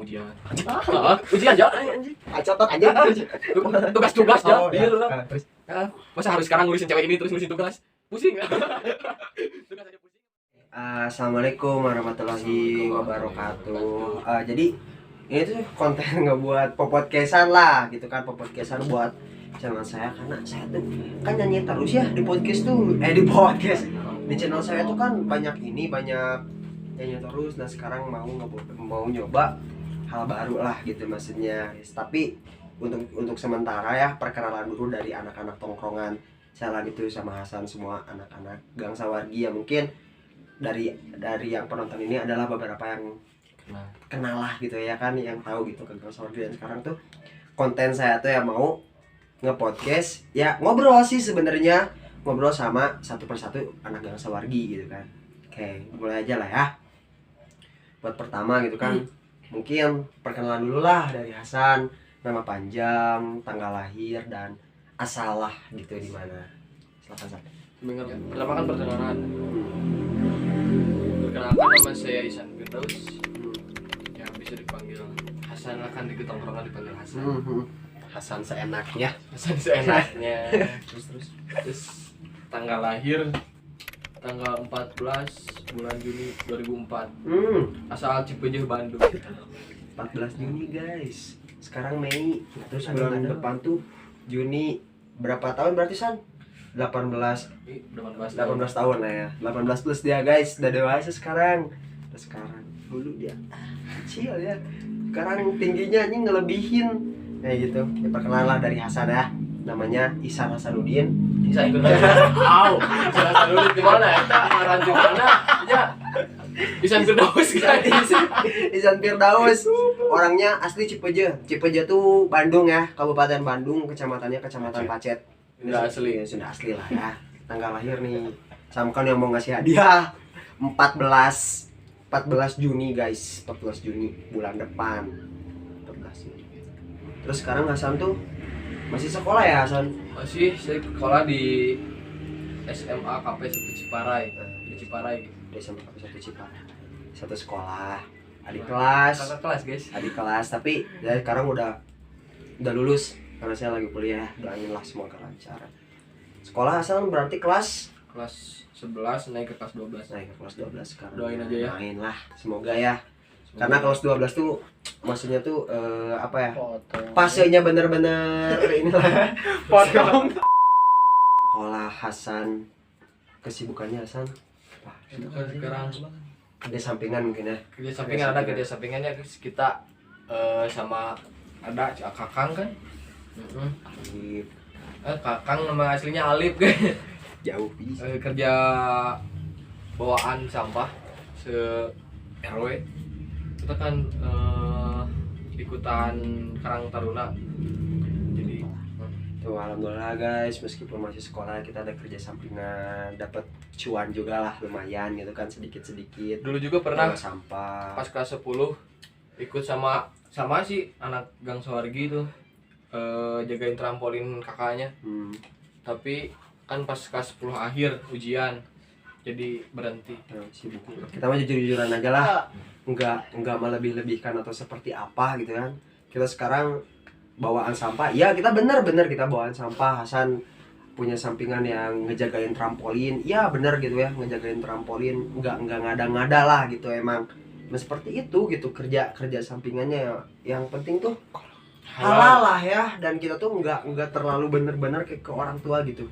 ujian. Ujian aja anjing. Catat aja. Tugas-tugas aja. Iya lu. Terus Masa harus sekarang ngurusin cewek ini terus ngurusin tugas? Pusing. Tugas aja pusing. Assalamualaikum warahmatullahi wabarakatuh. Jadi ini tuh konten ngebuat podcastan lah gitu kan, podcastan buat channel saya karena saya tuh kan nyanyi terus ya di podcast tuh di podcast di channel saya tuh kan banyak nyanyi terus. Nah sekarang mau nyoba hal baru lah gitu maksudnya. Tapi untuk sementara ya perkenalan dulu dari anak-anak tongkrongan Salam itu sama Hasan, semua anak-anak Gang Sawargi ya. Mungkin dari yang penonton ini adalah beberapa yang kenal lah gitu ya kan, yang tahu gitu ke Gang Sawargi. Dan sekarang tuh konten saya tuh ya mau nge-podcast ya, ngobrol sih sebenarnya, ngobrol sama satu persatu anak Gang Sawargi gitu kan. Oke, mulai aja lah ya. Buat pertama gitu kan, mungkin perkenalan dulu lah dari Hasan, nama panjang, tanggal lahir, dan asal lah gitu di mana. Silakan San. Pertama kan perkenalan. Perkenalkan, nama saya Ihsan Firdaus. Ya bisa dipanggil Hasan lah, kan di tongkrongan dipanggil Hasan. Hasan seenaknya. Hasan seenaknya. Terus tanggal lahir tanggal 14 bulan Juni 2004. Asal Cipeujeuh, Bandung. 14 Juni guys. Sekarang Mei. Terus bulan depan tuh Juni. Berapa tahun berarti San? 18 tahun lah ya. 18 plus dia guys. Udah dewasa sekarang. Terus sekarang dulu dia kecil ya. Sekarang tingginya ini ngelebihin. Kayak gitu. Ya, perkenalan dari Hasan ya. Namanya Ihsan Hasanuddin. Ihsan Firdaus. Au, Ihsan Hasanuddin di mana ya? Kita ngaran di mana? Ya. Ihsan Firdaus kan. Ihsan Firdaus. Orangnya asli Cipeujeuh. Cipeujeuh tuh Bandung ya, Kabupaten Bandung, kecamatannya Kecamatan Pacet. Sudah asli. Sudah asli lah ya. Tanggal lahir nih. Samkan yang mau ngasih hadiah 14 Juni guys. 14 Juni bulan depan. 14 Juni. Terus sekarang Hasan tuh masih sekolah ya Hasan? Masih, saya sekolah di SMA KP 1 Ciparai. Di Ciparai gitu. Di SMA KP 1 Ciparai. Satu sekolah. Adik kelas. Kakak kelas guys. Adik kelas, tapi ya sekarang udah lulus karena saya lagi kuliah. Doain lah semoga lancar. Sekolah Hasan berarti kelas 11 naik ke kelas 12. naik ke kelas 12 sekarang. Doain aja ya. Doain lah, semoga ya. Karena kelas 12 tuh maksudnya tuh apa ya? Fasenya bener-bener inilah. Potong. Sekolah Hasan, kesibukannya Hasan. Wah, Sekarang ada sampingan mungkin ya. kerja sampingan, ada kerja sampingannya guys. Kita sama ada Kakang kan. Alif. Kakang nama aslinya Alif guys. Jauh bisa. Kerja bawaan sampah se RW. Kita kan ikutan Karang Taruna. Jadi Tuh alhamdulillah guys, meskipun masih sekolah kita ada kerja sampingan, dapat cuan juga lah lumayan gitu kan, sedikit-sedikit. dulu juga pernah sampah. pas kelas 10 ikut sama sih anak Gang Sawargi tuh, jagain trampolin kakaknya. Tapi kan pas kelas 10 akhir ujian jadi berhenti. Sibuk. Kita mah jujur-jujuran aja lah. Enggak melebih-lebihkan atau seperti apa gitu kan. Kita sekarang bawaan sampah. Ya kita bener kita bawaan sampah. Hasan punya sampingan yang ngejagain trampolin. Ya bener gitu ya, ngejagain trampolin. Enggak ngada-ngada lah gitu emang. Nah seperti itu gitu kerja sampingannya. Yang penting tuh halal lah ya, dan kita tuh enggak terlalu bener-bener ke orang tua gitu.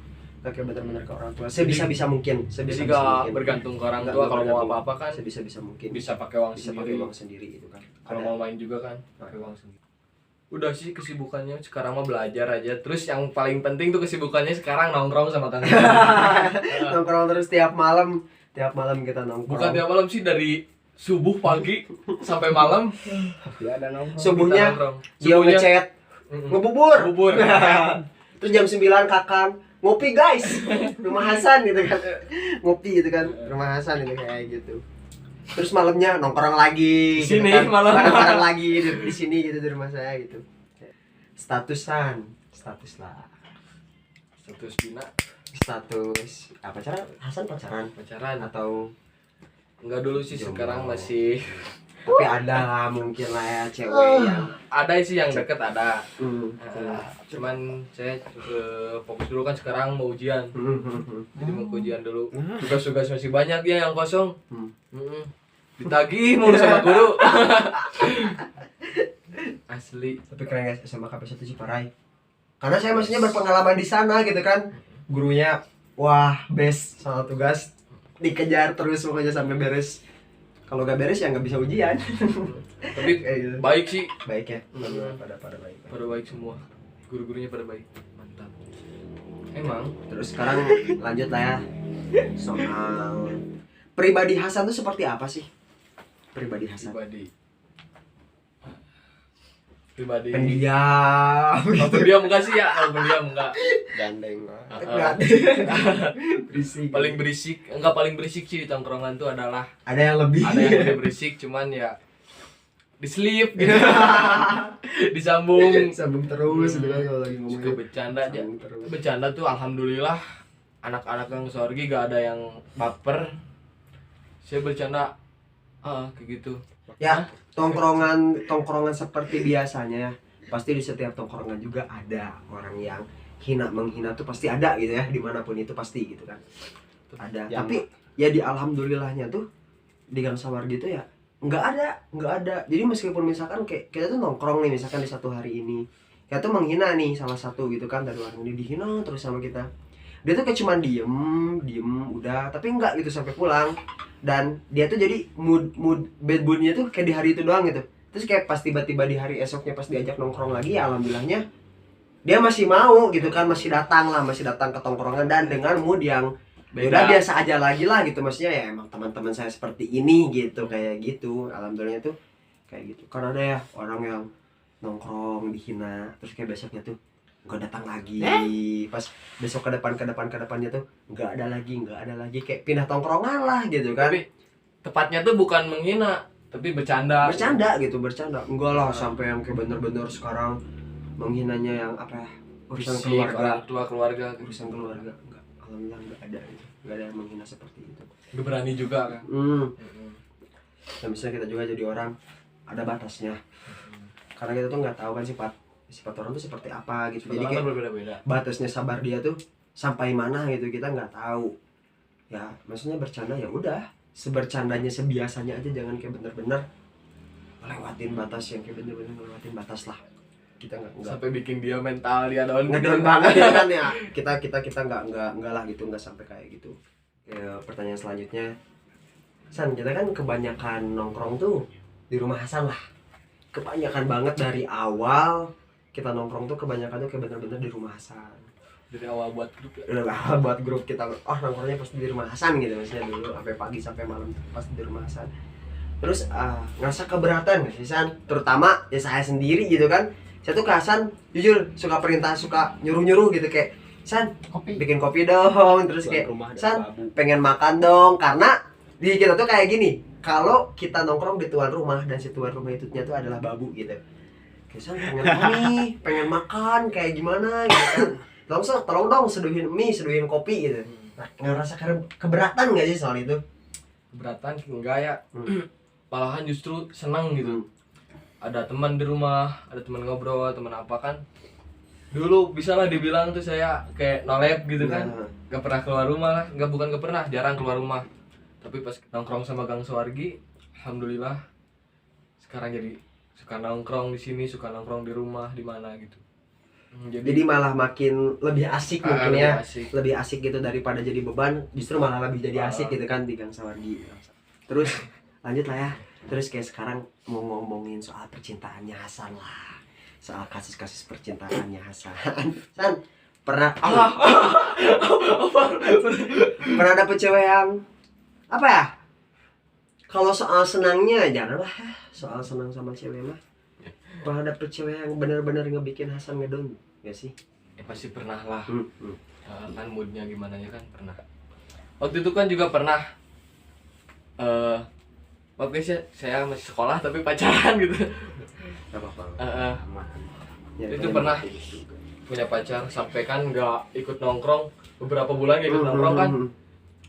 Kayak bener-bener ke orang tua sebisa mungkin. Jadi gak bergantung ke orang tua. Kalau mau apa-apa kan sebisa mungkin bisa pakai uang sendiri itu kan. Kalau mau main juga kan pakai uang sendiri. Udah sih kesibukannya sekarang mah belajar aja. Terus yang paling penting tuh kesibukannya sekarang nongkrong sama tante. Nongkrong terus tiap malam kita nongkrong. Bukan tiap malam sih, dari subuh pagi sampai malam. Ya ada nongkrong. Subuhnya dia ngechat, ngebubur. Terus jam 9 Kakang ngopi guys, rumah Hasan gitu kan, ngopi gitu kan, rumah Hasan itu kayak gitu. Terus malamnya nongkrong lagi, sini gitu kan. malam bareng lagi di sini gitu, di rumah saya gitu. Status lah, status bina, status apa pacaran? Hasan pacaran atau atau enggak dulu sih? jomblo. Sekarang masih Tapi ada lah mungkin lah ya cewek yang Ada sih yang deket ada. betul. Cuman saya fokus dulu kan sekarang mau ujian. Jadi mau ke ujian dulu. Tugas-tugas masih banyak dia yang kosong. Ditagih mulu sama guru. Asli. Tapi keren guys, SMA KP1 Ciparai. Karena saya maksudnya berpengalaman di sana gitu kan. Gurunya wah best soal tugas, dikejar terus pokoknya sampai beres. Kalau gak beres ya nggak bisa ujian. Tapi Kayak gitu. baik sih. Baik ya. Pada baik. Pada baik semua. Guru-gurunya pada baik. Mantap. Emang. Terus sekarang lanjut lah ya soal pribadi Hasan tuh seperti apa sih? Pribadi Hasan. Pribadi. Pendiam. Kalau pendiam enggak sih ya? Kalau pendiam enggak. Gandeng. Enggak. Berisik. Paling berisik, enggak paling berisik sih di tongkrongan tuh adalah Ada yang lebih. ada yang lebih berisik, cuman ya diselip gitu. Disambung. Sambung terus gitu kan kalau lagi Suka ngomongin. bercanda aja. Sambung terus. Bercanda tuh alhamdulillah anak-anak yang sorgi gak ada yang baper. Saya bercanda kayak gitu. Ya, tongkrongan seperti biasanya pasti di setiap tongkrongan juga ada orang yang menghina tuh pasti ada gitu ya, dimanapun itu pasti gitu kan ada. Tapi ya di alhamdulillahnya tuh di Gang Sawar gitu ya nggak ada. Jadi meskipun misalkan kayak kita tuh nongkrong nih misalkan di satu hari ini kita tuh menghina nih salah satu gitu kan dari orang ini, dihina terus sama kita, dia tuh kayak cuman diem udah, tapi enggak gitu sampai pulang. Dan dia tuh jadi mood bad moodnya tuh kayak di hari itu doang gitu. Terus kayak pas tiba-tiba di hari esoknya pas diajak nongkrong lagi ya alhamdulillahnya dia masih mau gitu kan, masih datang ke tongkrongan dan dengan mood yang udah biasa aja lagi lah gitu. Maksudnya ya emang teman-teman saya seperti ini gitu, kayak gitu. Alhamdulillah tuh kayak gitu. Karena ada ya orang yang nongkrong dihina terus kayak besoknya tuh nggak datang lagi, pas besok ke depannya tuh nggak ada lagi kayak pindah tongkrongan lah gitu kan. Tapi tepatnya tuh bukan menghina, tapi bercanda gitu enggak lah sampai yang kayak bener-bener sekarang menghinanya yang apa ya, urusan Fisik, keluarga orang tua keluarga enggak, alhamdulillah enggak ada gitu. Enggak ada yang menghina seperti itu. Gak berani juga kan. Dan misalnya kita juga jadi orang ada batasnya, karena kita tuh nggak tahu kan sifat orang tuh seperti apa gitu. Jadi kayak berbeda-beda. batasnya sabar dia tuh sampai mana gitu kita nggak tahu ya. Maksudnya bercanda ya udah sebercandanya sebiasanya aja, jangan kayak bener-bener ngelewatin batas, yang kayak bener-bener ngelewatin batas lah. Kita nggak Sampai bikin dia mental dia down. ngedown banget ya kan ya. Kita nggak lah gitu, nggak sampai kayak gitu. Ya, pertanyaan selanjutnya, San, kita kan kebanyakan nongkrong tuh di rumah Hasan lah. Kebanyakan banget dari awal kita nongkrong tuh kebanyakan tuh kayak bener-bener di rumah Hasan. Dari awal buat grup ya. Udah lah buat grup kita, nongkrongnya pasti di rumah Hasan gitu, maksudnya dulu sampai pagi sampai malam pasti di rumah Hasan. Terus ngerasa keberatan gak sih San? Terutama ya saya sendiri gitu kan. Saya tuh ke Hasan jujur suka perintah, suka nyuruh gitu kayak, San bikin kopi dong, terus kayak San pengen makan dong. Karena di kita tuh kayak gini, kalau kita nongkrong di tuan rumah dan si tuan rumah itu ternyata adalah babu gitu. Kesan pengen nih, pengen makan kayak gimana gitu kan. Tolong dong seduhin mie, seduhin kopi gitu. Nah, ngerasa keberatan gak sih soal itu? Keberatan enggak ya. Malahan justru senang gitu. Ada teman di rumah, ada teman ngobrol, teman apa kan. Dulu bisa lah dibilang tuh saya kayak nolep gitu kan. Gak pernah keluar rumah lah, bukan gak pernah, jarang keluar rumah. Tapi pas nongkrong sama Gang Sawargi, alhamdulillah sekarang jadi suka nongkrong di sini, suka nongkrong di rumah, di mana gitu. Jadi malah makin lebih asik mungkin ya. Asik. Lebih asik gitu daripada jadi beban, justru malah lebih jadi asik gitu kan di Gang Sawargi. Terus lanjut lah ya. Terus kayak sekarang mau ngomongin soal percintaannya Hasan lah. Soal kasus-kasus percintaannya Hasan. San, pernah pernah dapet cewek yang apa ya? Kalau soal senangnya janganlah, soal senang sama cewek mah. Pernah dapet cewek yang benar-benar ngebikin Hasan ngedown gak sih? Ya pasti pernah lah. Kan moodnya gimana ya kan pernah. Waktu itu kan juga pernah. Waktu saya masih sekolah tapi pacaran gitu. Gak apa-apa. Itu pernah punya pacar sampai kan nggak ikut nongkrong beberapa bulan nggak ikut nongkrong kan.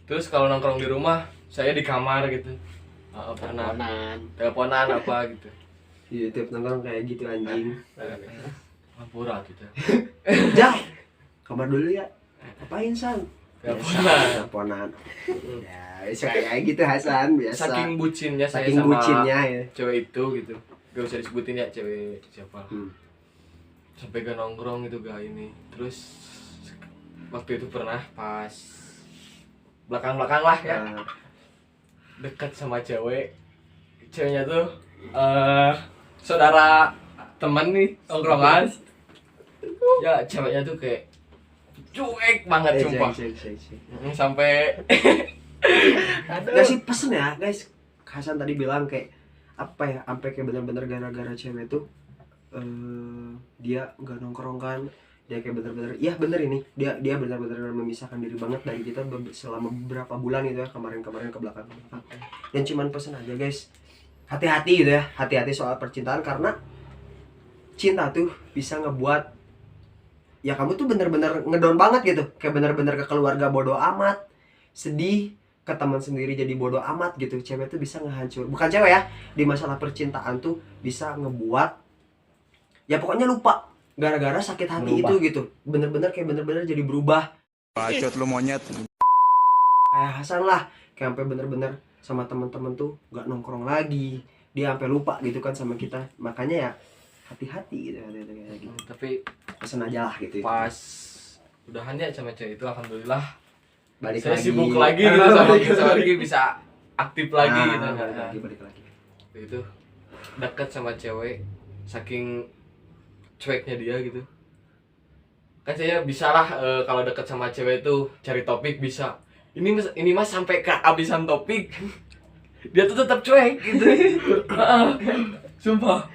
Terus kalau nongkrong di rumah saya di kamar gitu. pernah teleponan apa gitu di YouTube nongkrong kayak gitu anjing. Hampura gitu Jah, kamar dulu ya. Apain San? Teleponan. Ya, bisa kayak gitu Hasan biasa. saking bucinnya saya Saking sama bucinnya ya. cewek itu gitu, gak usah disebutin ya cewek siapa. Sampai gak nongkrong gitu gak ini. Terus waktu itu pernah pas belakang lah ya, dekat sama ceweknya tuh saudara teman nih nongkrongan. Ya ceweknya tuh kayak cuek banget sumpah. Sampai Gak sih pesen ya guys. Hasan tadi bilang kayak apa ya, sampai kayak bener-bener gara-gara cewek tuh dia nggak nongkrong kan, dia kayak bener-bener iya bener ini dia bener-bener memisahkan diri banget dari kita selama beberapa bulan itu ya, kemarin ke belakang. Dan cuman pesen aja guys, hati-hati gitu ya, hati-hati soal percintaan, karena cinta tuh bisa ngebuat ya kamu tuh bener-bener ngedown banget gitu, kayak bener-bener ke keluarga bodoh amat, sedih, ke teman sendiri jadi bodoh amat gitu. Cewek tuh bisa ngehancur, bukan cewek ya, di masalah percintaan tuh bisa ngebuat ya pokoknya lupa gara-gara sakit hati berubah. Itu gitu bener-bener jadi berubah. Bacot lu monyet. Kayak Hasan lah, kayak sampai bener-bener sama teman-teman tuh nggak nongkrong lagi, dia sampai lupa gitu kan sama kita. Makanya ya hati-hati gitu, hati-hati. Tapi pesen aja lah gitu. Pas udahan ya sama cewek itu alhamdulillah balik saya lagi. Sibuk lagi gitu sama lagi bisa aktif lagi gitu kan. Balik lagi. Itu deket sama cewek, saking cueknya dia gitu kan. Saya bisa lah kalau deket sama cewek itu cari topik bisa. Ini mas sampai kehabisan topik dia tuh tetap cuek gitu. Sumpah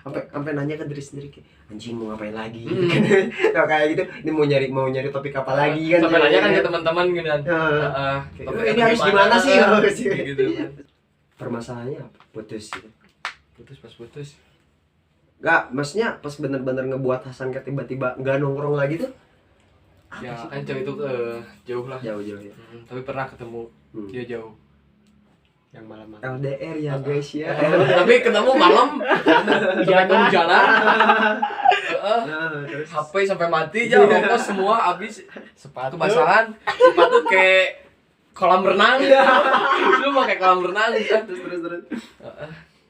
sampai nanya ke diri sendiri kayak anjing mau ngapain lagi. Kalau kayak gitu ini mau nyari topik apa lagi kan, sampai nanya kan ke teman-teman gitu kan. Ini harus gimana sih gitu kan. Permasalahannya apa? Putus Gak, maksudnya pas bener-bener ngebuat Hasan kayak tiba-tiba gak nongkrong lagi tuh ya kan cewek itu jauh lah. Jauh ya. Tapi pernah ketemu dia jauh yang malam LDR ya guys ya. Tapi ketemu malam sampai jalan. HP sampai mati aja, rokok semua habis, sepatu basahan, sepatu kayak kolam renang. Lu pakai kolam renang terus.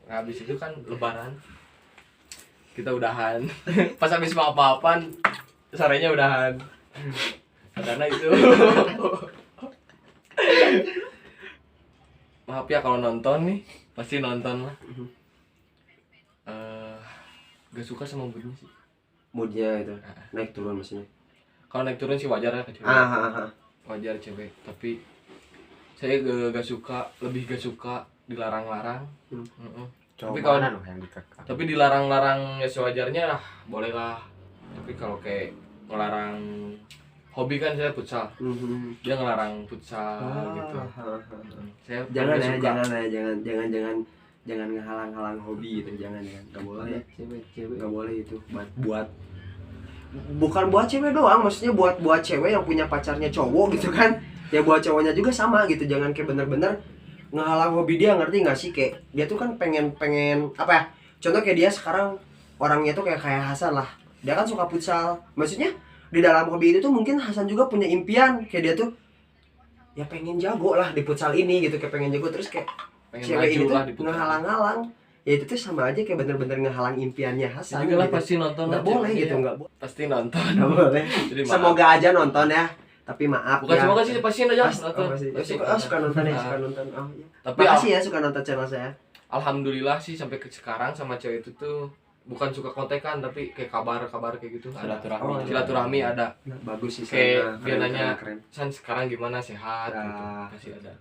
Habis itu kan lebaran. Kita udahan. Pas habis mau apa-apaan, sorenya udahan. Karena itu. Maaf ya kalau nonton nih, pasti nonton lah. Gak suka sama moodnya sih. Moodnya itu naik turun maksudnya. Kalau naik turun sih wajar ya ke cewek. Wajar cewek, tapi saya gak suka, lebih gak suka dilarang-larang. Tapi kalau yang dikekang. Tapi dilarang-larang ya sewajarnya lah, boleh lah. Tapi kalau kayak ngelarang hobi kan, saya futsal. Dia ngelarang futsal gitu. Saya jangan ngehalang-halang hobi gitu, jangan nggak boleh. Cewek nggak boleh itu buat bukan buat cewek doang, maksudnya buat cewek yang punya pacarnya cowok gitu kan, ya buat cowoknya juga sama gitu. Jangan kayak bener-bener ngehalang hobi dia, ngerti nggak sih? Kayak dia tuh kan pengen apa ya, contoh kayak dia sekarang orangnya tuh kayak Hasan lah, dia kan suka futsal. Maksudnya di dalam hobi itu tuh mungkin Hasan juga punya impian kayak dia tuh ya pengen jago lah di futsal ini gitu, kayak pengen jago. Terus kayak pengen cewek ini tuh ngehalang-halang, ya itu tuh sama aja kayak bener-bener ngehalang impiannya Hasan juga lah. Gitu. Pasti nonton nggak boleh gitu, nggak pasti nonton. Nggak boleh. Semoga aja nonton ya, tapi maaf bukan ya. semoga sih, pastiin aja nonton. Suka nonton ya, suka nonton. Oh iya. Tapi makasih ya suka nonton channel saya. Alhamdulillah sih sampai ke sekarang sama cewek itu tuh bukan suka kontekan, tapi kayak kabar kayak gitu. Silaturahmi ada. Nah, bagus sih. Kayak dia nanya, San sekarang gimana, sehat? Gitu. Pasti ada.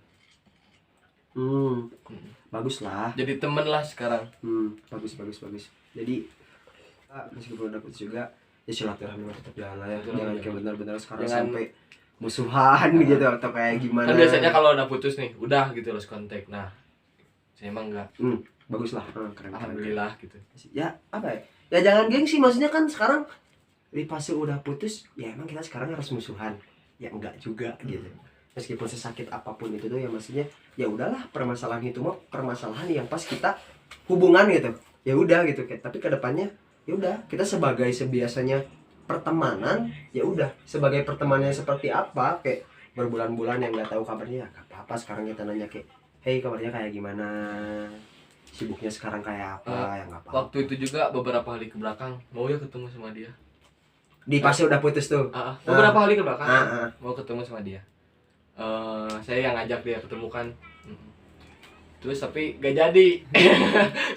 Bagus lah. Jadi temen lah sekarang. Bagus. Jadi meskipun udah putus juga, ya silaturahmi tetap jalan lah ya. Jangan kayak benar-benar sekarang sampai musuhan gitu atau kayak gimana. Kan biasanya kalau udah putus nih, udah gitu lost kontak. Nah, saya emang enggak. Bagus lah, keren. Alhamdulillah gitu. Ya apa ya? Ya jangan gengsi, maksudnya kan sekarang di fase udah putus, ya emang kita sekarang harus musuhan. Ya enggak juga gitu. meskipun sesakit apapun itu tuh ya maksudnya ya udahlah, permasalahan itu mah permasalahan yang pas kita hubungan gitu, ya udah gitu kayak, tapi kedepannya ya udah kita sebagai sebiasanya pertemanan, ya udah sebagai pertemanannya seperti apa, kayak berbulan-bulan yang nggak tahu kabarnya, ya nggak apa-apa sekarang kita nanya kayak, hey kabarnya kayak gimana, sibuknya sekarang kayak apa, ya nggak apa-apa. Waktu itu juga beberapa hari ke belakang mau ya ketemu sama dia. Di pasnya udah putus tuh. Beberapa hari ke belakang mau ketemu sama dia. Saya yang ngajak dia ketemu kan. Terus tapi gak jadi.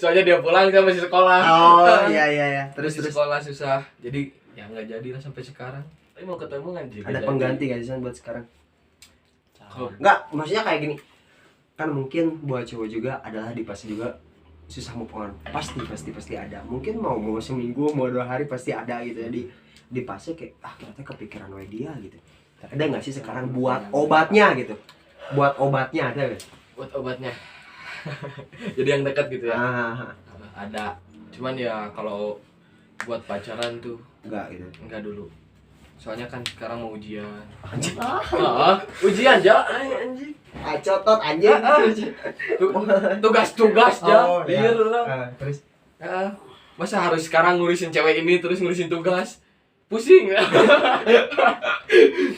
Soalnya dia pulang, saya masih sekolah. Oh iya. Terus sekolah susah. Jadi ya nggak jadi lah sampai sekarang. Tapi mau ketemu kan juga. Ada pengganti gak sih buat sekarang? Oh. Enggak, maksudnya kayak gini. Kan mungkin buat cowok juga adalah di fase juga susah move on. Pasti ada. Mungkin mau seminggu, mau 2 hari pasti ada gitu. Jadi di fase kayak ternyata kepikiran wae dia gitu. Ada nggak sih sekarang buat obatnya gitu? Buat obatnya ada nggak? Buat obatnya. Jadi yang dekat gitu ya. Ada. Cuman ya kalau buat pacaran tuh enggak dulu. Soalnya kan sekarang mau ujian. Ujian aja anjing. Acotot anjing. Tugas-tugas aja. Iya lah. Terus masa harus sekarang ngurusin cewek ini terus ngurusin tugas? Pusing.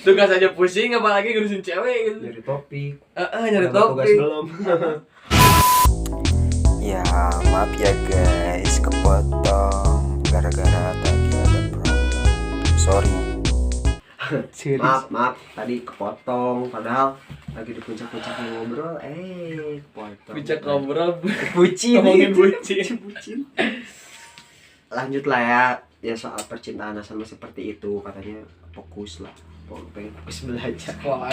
Tugas aja pusing apalagi ngurusin cewek gitu. nyari topik. Nyari topik. Tugas belum. Ya maaf ya guys, kepotong gara-gara tadi ada problem. Sorry. Maaf tadi kepotong padahal lagi di puncak-puncaknya ngobrol kepotong. Puncak ngobrol bucin. ngomongin bucin. Lanjut lah ya soal percintaan sama seperti itu, katanya fokus lah, pengen fokus belajar. Wah,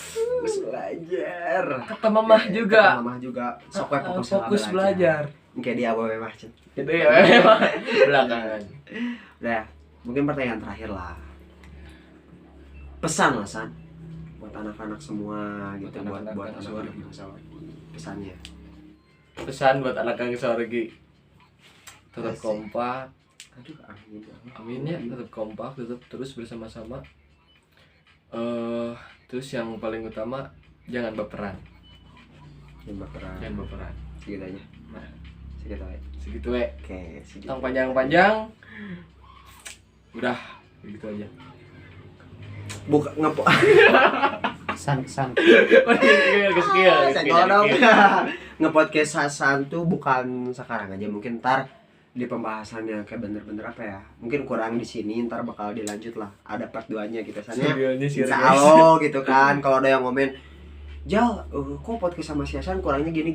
Fokus belajar. Kata mamah juga. Kata mamah juga. Sok Fokus belajar. Kayak dia bawa mah cen. Gitu ya. Belakangan. Udah, mungkin pertanyaan terakhir lah. Pesan lah San buat anak-anak semua gitu, buat anak-anak pesannya. Pesan buat anak-anak Sawargi. Tetap kompak. Amin ya, tetap kompak, tetap terus bersama-sama. Terus yang paling utama jangan baperan. Jangan baperan. Segitu aja. Nah, Segitu we. Oke, segitu. Tang panjang-panjang. Udah, begitu aja. Buka ngepo. San. Ngepodcast Hasan tuh bukan sekarang aja, mungkin ntar di pembahasannya kayak bener-bener apa ya, mungkin kurang di sini, ntar bakal dilanjut lah, ada part 2-nya gitu sana. Insya Allah gitu kan. Kalau ada yang komen Jal, kok podcast sama si Hasan kurangnya gini.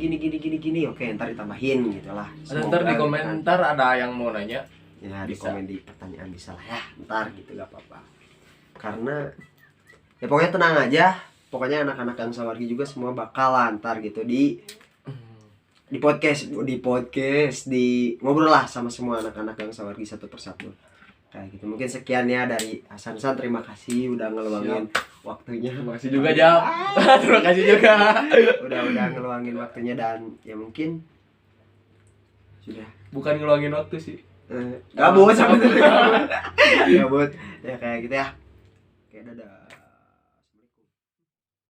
Oke, ntar ditambahin gitu lah. Ntar di komentar ada yang mau nanya. Ya, di komen di pertanyaan bisa lah ya, ntar gitu gak apa-apa. Karena ya pokoknya tenang aja. Pokoknya anak-anak yang Sawargi juga semua bakalan ntar gitu di podcast di ngobrol lah sama semua anak-anak yang Sawargi satu persatu. Kayak gitu. Mungkin sekian ya dari Hasan. Terima kasih udah ngeluangin waktunya. Terima kasih juga Jal. Terima kasih juga. udah ngeluangin waktunya, dan ya mungkin sudah. Bukan ngeluangin waktu sih. Gabut sama gabut. Ya kayak gitu ya. Oke, dadah.